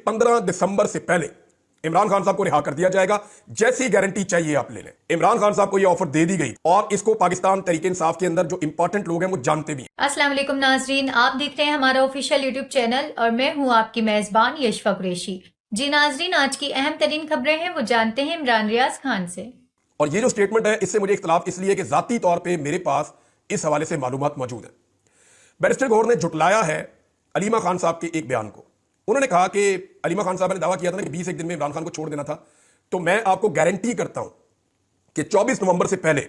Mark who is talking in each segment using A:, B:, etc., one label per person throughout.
A: 15 दिसंबर से पहले इमरान खान साहब को रिहा कर दिया जाएगा। जैसी गारंटी चाहिए आप ले लें। इमरान खान साहब को यह ऑफर दे दी गई और इसको पाकिस्तान तहरीक इंसाफ के अंदर जो इंपॉर्टेंट लोग हैं वो जानते भी हैं।
B: अस्सलाम वालेकुम नाजरीन, आप देख रहे हैं हमारा ऑफिशियल यूट्यूब चैनल और मैं हूं आपकी मेजबान यशफा कुरैशी। जी नाजरीन, आज की अहम तरीन खबरें हैं वो जानते हैं इमरान रियाज खान से।
A: और ये जो स्टेटमेंट है इससे मुझे इख्तलाफ इसलिए कि जाती तौर पर मेरे पास इस हवाले से मालूमात मौजूद है। बैरिस्टर गौहर ने झुटलाया है अलीमा खान साहब के एक बयान को। उन्होंने कहा कि अलीमा खान साहब ने दावा किया था ना कि 20 एक दिन में इमरान खान को छोड़ देना था। तो मैं आपको गारंटी करता हूं कि 24 नवंबर से पहले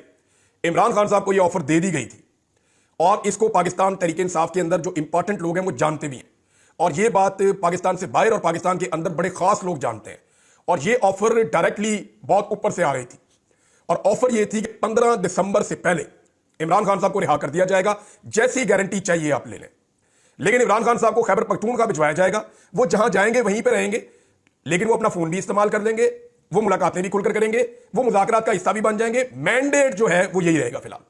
A: इमरान खान साहब को यह ऑफर दे दी गई थी और इसको पाकिस्तान तहरीक इंसाफ के अंदर जो इंपॉर्टेंट लोग हैं वो जानते भी हैं। और यह बात पाकिस्तान से बाहर और पाकिस्तान के अंदर बड़े खास लोग जानते हैं। और यह ऑफर डायरेक्टली बहुत ऊपर से आ रही थी और ऑफर यह थी कि 15 दिसंबर से पहले इमरान खान साहब को रिहा कर दिया जाएगा। जैसी गारंटी चाहिए आप ले लें। लेकिन इमरान खान साहब को खैबर पख्तूनख्वा भिजवाया जाएगा। वो जहां जाएंगे वहीं पे रहेंगे, लेकिन वो अपना फोन भी इस्तेमाल कर लेंगे, वो मुलाकातें भी खुलकर करेंगे, वो मुज़ाकरात का हिस्सा भी बन जाएंगे। मैंडेट जो है वो यही रहेगा। फिलहाल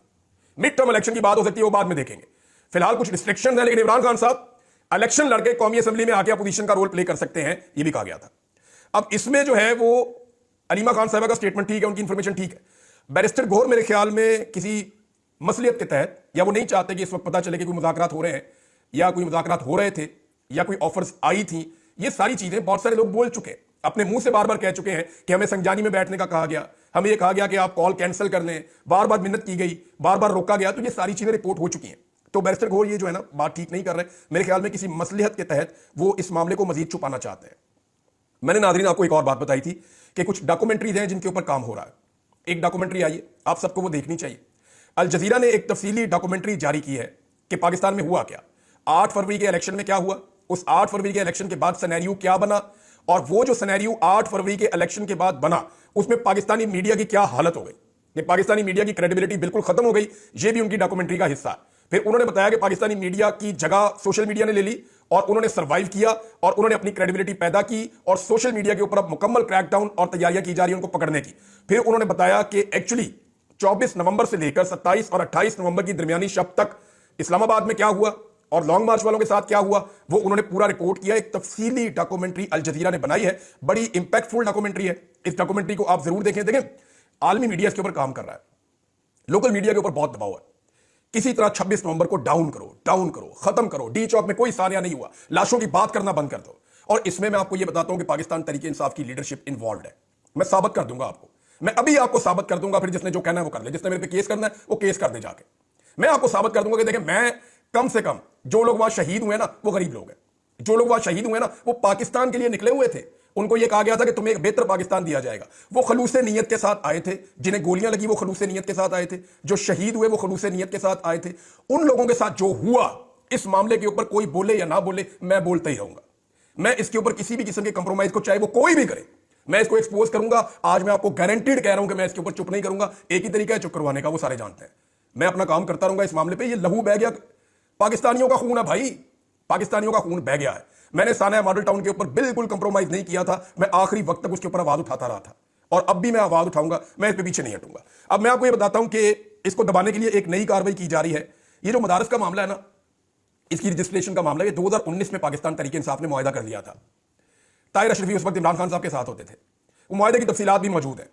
A: मिड टर्म इलेक्शन की बात हो सकती है, वो बाद में देखेंगे। फिलहाल कुछ रिस्ट्रिक्शन है, लेकिन इमरान खान साहब इलेक्शन लड़के कौमी असेंबली में आके अपोजिशन का रोल प्ले कर सकते हैं, ये भी कहा गया था। अब इसमें जो है वो अलीमा खान साहब का स्टेटमेंट ठीक है, उनकी इंफॉर्मेशन ठीक है। बैरिस्टर गौहर मेरे ख्याल में किसी मसलियत के तहत, या वो नहीं चाहते कि इस वक्त पता चले कि कोई मुज़ाकरात हो रहे हैं या कोई मुज़ाकरात हो रहे थे या कोई ऑफर्स आई थी। ये सारी चीजें बहुत सारे लोग बोल चुके हैं, अपने मुंह से बार बार कह चुके हैं कि हमें संजानी में बैठने का कहा गया, हमें यह कहा गया कि आप कॉल कैंसिल कर लें, बार बार मिन्नत की गई, बार बार रोका गया। तो ये सारी चीजें रिपोर्ट हो चुकी हैं। तो बैरिस्टर गौहर ये जो है ना बात ठीक नहीं कर रहे। मेरे ख्याल में किसी मसलियत के तहत वो इस मामले को मजीद छुपाना चाहते हैं। मैंने नाज़रीन आपको एक और बात बताई थी कि कुछ डॉक्यूमेंट्रीज हैं जिनके ऊपर काम हो रहा है। एक डॉक्यूमेंट्री आई है, आप सबको वो देखनी चाहिए। अल जजीरा ने एक तफसीली डॉक्यूमेंट्री जारी की है कि पाकिस्तान में हुआ क्या, 8 फरवरी के इलेक्शन में क्या हुआ, उस 8 फरवरी के इलेक्शन के बाद सिनेरियो क्या बना, और वो जो सिनेरियो 8 फरवरी के इलेक्शन के बाद बना उसमें पाकिस्तानी मीडिया की क्या हालत हो गई, कि पाकिस्तानी मीडिया की क्रेडिबिलिटी बिल्कुल खत्म हो गई। ये भी उनकी डॉक्यूमेंट्री का हिस्सा है। फिर उन्होंने बताया कि पाकिस्तानी मीडिया की जगह सोशल मीडिया ने ले ली और उन्होंने सर्वाइव किया और उन्होंने अपनी क्रेडिबिलिटी पैदा की और सोशल मीडिया के ऊपर अब मुकम्मल क्रैकडाउन और तैयारियां की जा रही हैं उनको पकड़ने की। फिर उन्होंने बताया कि एक्चुअली 24 नवंबर से लेकर 27 और 28 नवंबर की दरमियानी शब तक इस्लामाबाद में क्या हुआ और लॉन्ग मार्च वालों के साथ क्या हुआ, वो उन्होंने पूरा रिपोर्ट किया। एक तफसीली डॉक्यूमेंट्री अल जजीरा ने बनाई है, बड़ी इंपैक्टफुल डॉक्यूमेंट्री है। इस डॉक्यूमेंट्री को आप जरूर देखें। आलमी मीडिया इसके ऊपर काम कर रहा है, लोकल मीडिया के ऊपर बहुत दबाव है। किसी तरह 26 नवंबर को डाउन करो, खत्म करो। डी चौक में कोई सानिया नहीं हुआ, लाशों की बात करना बंद कर दो। और इसमें मैं आपको यह बताता हूं कि पाकिस्तान तहरीक इंसाफ की लीडरशिप इन्वॉल्व है। मैं साबित कर दूंगा आपको, मैं अभी आपको साबित कर दूंगा। फिर जिसने जो कहना है वो कर ले, जिसने मेरे पे केस करना है वो केस कर दे जाके। मैं आपको साबित कर दूंगा कि देखें, मैं कम से कम जो लोग वहां शहीद हुए ना वो गरीब लोग हैं। जो लोग वहां शहीद हुए ना वो पाकिस्तान के लिए निकले हुए थे। उनको यह कहा गया था कि तुम्हें एक बेहतर पाकिस्तान दिया जाएगा। वो खलूसे नीयत के साथ आए थे। जिन्हें गोलियां लगी वो खलूसे नीयत के साथ आए थे। जो शहीद हुए वो खलूसे नीयत के साथ आए थे। उन लोगों के साथ जो हुआ, इस मामले के ऊपर कोई बोले या ना बोले, मैं बोलता ही रहूंगा। मैं इसके ऊपर किसी भी किस्म के कंप्रोमाइज को, चाहे वो कोई भी करे, मैं इसको एक्सपोज करूंगा। आज मैं आपको गारंटीड कह रहा हूं कि मैं इसके ऊपर चुप नहीं करूंगा। एक ही तरीका है चुप करवाने का, वो सारे जानते हैं। मैं अपना काम करता रहूंगा इस मामले पे। ये लहू बह गया, पाकिस्तानियों का खून है भाई, पाकिस्तानियों का खून बह गया है। मैंने साना मॉडल टाउन के ऊपर बिल्कुल कंप्रोमाइज नहीं किया था। मैं आखिरी वक्त तक उसके ऊपर आवाज उठाता रहा था और अब भी मैं आवाज उठाऊंगा। मैं इस पे पीछे नहीं हटूंगा। अब मैं आपको ये बताता हूं कि इसको दबाने के लिए एक नई कार्रवाई की जा रही है। ये जो मदारस का मामला है ना, इसकी रजिस्ट्रेशन का मामला, ये 2019 में पाकिस्तान तहरीक इंसाफ ने मुआहिदा कर लिया था। ताहिर अशरफी उस वक्त इमरान खान साहब के साथ होते थे। वो मुआहिदे की तफसीलात भी मौजूद है।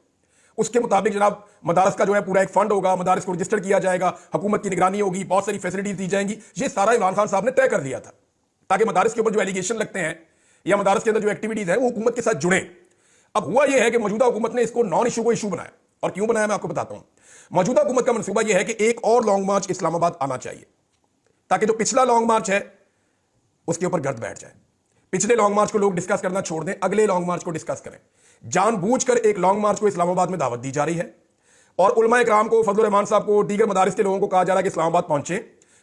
A: उसके मुताबिक जनाब मदारस का जो है पूरा एक फंड होगा, मदारस को रजिस्टर किया जाएगा, हुकूमत की निगरानी होगी, बहुत सारी फैसिलिटीज दी जाएंगी। ये सारा इमरान खान साहब ने तय कर दिया था ताकि मदारस के ऊपर जो एलिगेशन लगते हैं या मदारस के अंदर जो एक्टिविटीज है वो हुकूमत के साथ जुड़े। अब हुआ यह है कि मौजूदा हुकूमत ने इसको नॉन इशू को इशू बनाया। और क्यों बनाया मैं आपको बताता हूं। मौजूदा हुकूमत का मंसूबा यह है कि एक और लॉन्ग मार्च इस्लामाबाद आना चाहिए ताकि जो पिछला लॉन्ग मार्च है उसके ऊपर गर्द बैठ जाए। पिछले लॉन्ग मार्च को लोग डिस्कस करना छोड़ दें, अगले लॉन्ग मार्च को डिस्कस करें। जानबूझकर एक लॉन्ग मार्च को इस्लामाबाद में दावत दी जा रही है और उलमा इकराम को, फजल रहमान साहब को, दीगर मदारिस के लोगों को कहा जा रहा है कि इस्लामाबाद पहुंचे।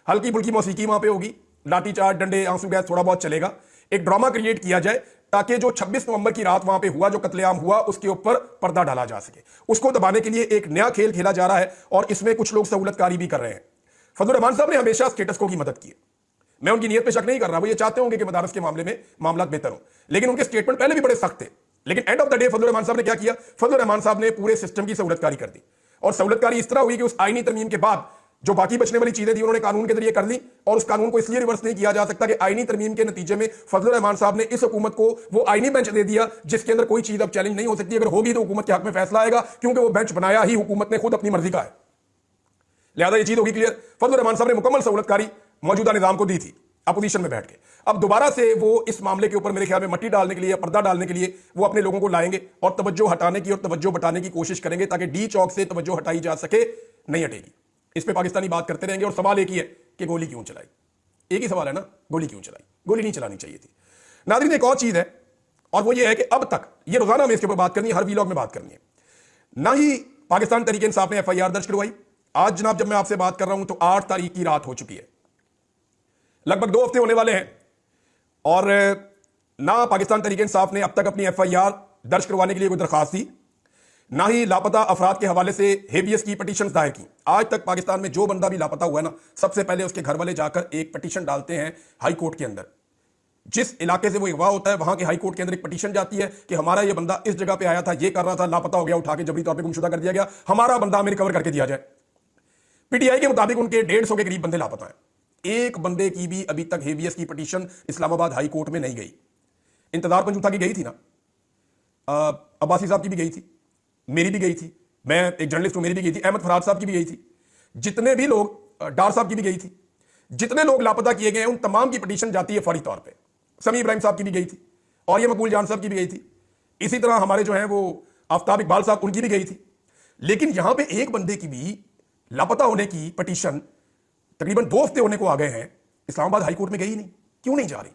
A: हल्की फुल्की मौसीकी वहां पे होगी, लाठीचार्ज, डंडे, आंसू गैस थोड़ा बहुत चलेगा। एक ड्रामा क्रिएट किया जाए ताकि जो 26 नवंबर की रात वहां पे हुआ, जो कत्लेआम हुआ, उसके ऊपर पर्दा डाला जा सके। उसको दबाने के लिए एक नया खेल खेला जा रहा है और इसमें कुछ लोग सहूलतकारी भी कर रहे हैं। फजल रहमान साहब ने हमेशा स्टेटस को की मदद की है। मैं उनकी नीयत पे शक नहीं कर रहा। वो ये चाहते होंगे कि मदारस के मामले में मामला बेहतर हो, लेकिन उनके स्टेटमेंट पहले भी बड़े सख्त थे। लेकिन एंड ऑफ द डे फजल रहमान साहब ने क्या किया? फजल रहमान साहब ने पूरे सिस्टम की सहूलतकारी कर दी। और सहूलतकारी इस तरह हुई कि उस आईनी तरमीम के बाद जो बाकी बचने वाली चीजें थी उन्होंने कानून के जरिए कर ली, और उस कानून को इसलिए रिवर्स नहीं किया जा सकता कि आईनी तरमीम के नतीजे में फजलुर रहमान साहब ने इस हुकूमत को वो आईनी बेंच दे दिया जिसके अंदर कोई चीज अब चैलेंज नहीं हो सकती। अगर होगी तो हुकूमत के हक में फैसला आएगा, क्योंकि वो बेंच बनाया ही हुकूमत ने खुद अपनी मर्जी का है। लिहाजा ये चीज होगी क्लियर। फजलुर रहमान साहब ने मुकम्मल सहूलतकारी मौजूदा निजाम को दी थी अपोजिशन में बैठ के। अब दोबारा से वो इस मामले के ऊपर मेरे ख्याल में मट्टी डालने के लिए या पर्दा डालने के लिए वो अपने लोगों को लाएंगे और तवज्जो हटाने की और तवज्जो बटाने की कोशिश करेंगे ताकि डी चौक से तवज्जो हटाई जा सके। नहीं हटेगी। इस पे पाकिस्तानी बात करते रहेंगे और सवाल एक ही है कि गोली क्यों चलाई। एक ही सवाल है ना, गोली क्यों चलाई? गोली नहीं चलानी चाहिए थी। नाज़रीन, एक और चीज है और वो ये है कि अब तक ये रोजाना हमें इसके ऊपर बात करनी है, हर वीलॉग में बात करनी है। ना ही पाकिस्तान तहरीक इंसाफ ने FIR दर्ज करवाई। आज जनाब जब मैं आपसे बात कर रहा हूं तो 8 तारीख की रात हो चुकी है, लगभग 2 हफ्ते होने वाले हैं, और ना पाकिस्तान तहरीक इंसाफ ने अब तक अपनी FIR दर्ज करवाने के लिए कोई दरखास्त दी, ना ही लापता अफराद के हवाले से हेबियस की पटिशन दायर की। आज तक पाकिस्तान में जो बंदा भी लापता हुआ है ना, सबसे पहले उसके घर वाले जाकर एक पटिशन डालते हैं हाई कोर्ट के अंदर। जिस इलाके से वो अगवा होता है वहां के हाई कोर्ट के अंदर एक पटिशन जाती है कि हमारा ये बंदा इस जगह पे आया था, ये कर रहा था, लापता हो गया, उठा के जबरी तौर पे गुमशुदा कर दिया गया, हमारा बंदा हमें रिकवर करके दिया जाए। PTI के मुताबिक उनके 150 के करीब बंदे लापता हैं। एक बंदे की भी अभी तक हेबियस की पटिशन इस्लामाबाद हाई कोर्ट में नहीं गई। इंतजार पंजूथा की गई थी ना, अब्बासी साहब की भी गई थी, मेरी भी गई थी, मैं एक जर्नलिस्ट हूं, मेरी भी गई थी, अहमद फराद साहब की भी गई थी, जितने भी लोग, डार साहब की भी गई थी, जितने लोग लापता किए गए हैं उन तमाम की पटिशन जाती है फौरी तौर पे। समी इब्राहिम साहब की भी गई थी और ये मकबूल जान साहब की भी गई थी। इसी तरह हमारे जो हैं वो आफ्ताब इकबाल साहब, उनकी भी गई थी। लेकिन यहां पे एक बंदे की भी लापता होने की पटिशन तकरीबन 2 हफ्ते होने को आ गए हैं, इस्लामाबाद हाई कोर्ट में गई नहीं। क्यों नहीं जा रही?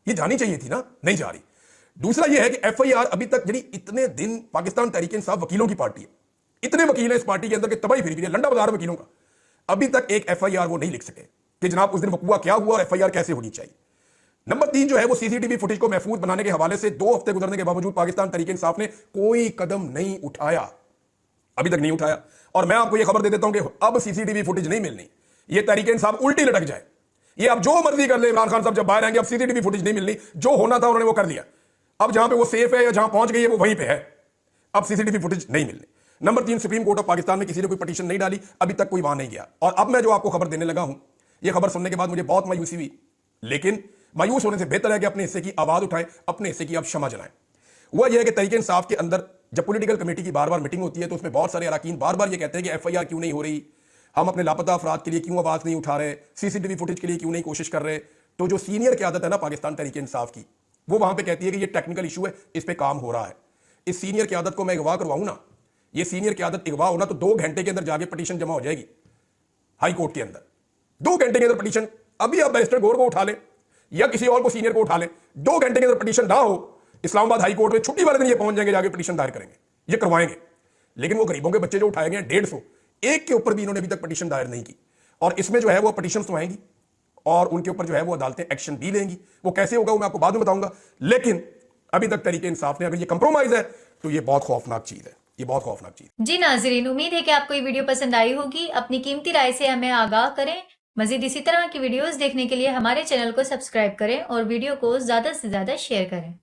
A: ये जानी चाहिए थी ना, नहीं जा रही। दूसरा यह है कि FIR अभी तक, यानी इतने दिन पाकिस्तान तहरीक इंसाफ वकीलों की पार्टी है, इतने वकील हैं इस पार्टी के अंदर कि तबाही फिर भी है, लंडा बाजार वकीलों का। अभी तक एक FIR वो नहीं लिख सके कि जनाब उस दिन वकूआ क्या हुआ और FIR कैसे होनी चाहिए। नंबर 3 जो है वो CCTV फुटेज को महफूज बनाने के हवाले से 2 हफ्ते गुजरने के बावजूद पाकिस्तान तहरीक इंसाफ ने कोई कदम नहीं उठाया, अभी तक नहीं उठाया। और मैं आपको यह खबर दे देता हूं कि अब CCTV फुटेज नहीं मिलनी, ये तहरीक इंसाफ उल्टी लटक जाए। ये अब जो मर्जी कर ले, इमरान खान साहब जब बाहर आएंगे अब CCTV फुटेज नहीं मिलनी, जो होना था उन्होंने वो कर लिया। अब जहां पे वो सेफ है या जहां पहुंच गई है वो वहीं पे है, अब CCTV फुटेज नहीं मिलनी। Number 3, supreme court of Pakistan में किसी ने कोई पटिशन नहीं डाली, अभी तक कोई वहां नहीं गया। और अब मैं जो आपको खबर देने लगा हूं, यह खबर सुनने के बाद मुझे बहुत मायूसी हुई, लेकिन मायूस होने से बेहतर है कि अपने हिस्से की आवाज उठाएं, अपने हिस्से की आप क्षमा जनाएं। वह यह है कि तहरीक इंसाफ के अंदर जब पॉलिटिकल कमेटी की बार बार मीटिंग होती है तो उसमें बहुत सारे अरकान बार बार ये कहते हैं कि FIR क्यों नहीं हो रही, हम अपने लापता अफराद के लिए क्यों आवाज नहीं उठा रहे, CCTV फुटेज के लिए क्यों नहीं कोशिश कर रहे। तो जो सीनियर क़यादत है ना पाकिस्तान तहरीक इंसाफ की, वो वहां पे कहती है कि ये टेक्निकल इशू है, इस पे काम हो रहा है। इस सीनियर क़यादत को मैं अगवा करवाऊं ना, ये सीनियर क़यादत अगवा होना तो 2 घंटे के अंदर जाके पटिशन जमा हो जाएगी हाई कोर्ट के अंदर। 2 घंटे के अंदर पटिशन, अभी आप बैरिस्टर गौर को उठा लें या किसी और को सीनियर को उठा लें, 2 घंटे के अंदर पटिशन ना हो, इस्लामाबाद हाई कोर्ट में छुट्टी वाले दिन ये पहुंच जाएंगे, जाके पटिशन दायर करेंगे, ये करवाएंगे। लेकिन वो गरीबों के बच्चे जो उठाए गए हैं 150, एक के ऊपर भी इन्होंने अभी तक पटिशन दायर नहीं की। और इसमें जो है वो पटिशन तो आएंगी और उनके ऊपर जो है वो अदालतें एक्शन भी लेंगी। वो कैसे होगा वो मैं आपको बाद में बताऊंगा। लेकिन अभी तक तहरीक इंसाफ ने, अगर ये कंप्रोमाइज है तो ये बहुत खौफनाक चीज है, ये बहुत खौफनाक चीज।
B: जी नाजरीन, उम्मीद है कि आपको ये वीडियो पसंद आई होगी। अपनी कीमती राय से हमें आगाह करें। मजीद इसी तरह की वीडियोस देखने के लिए हमारे चैनल को सब्सक्राइब करें और वीडियो को ज्यादा से ज्यादा शेयर करें।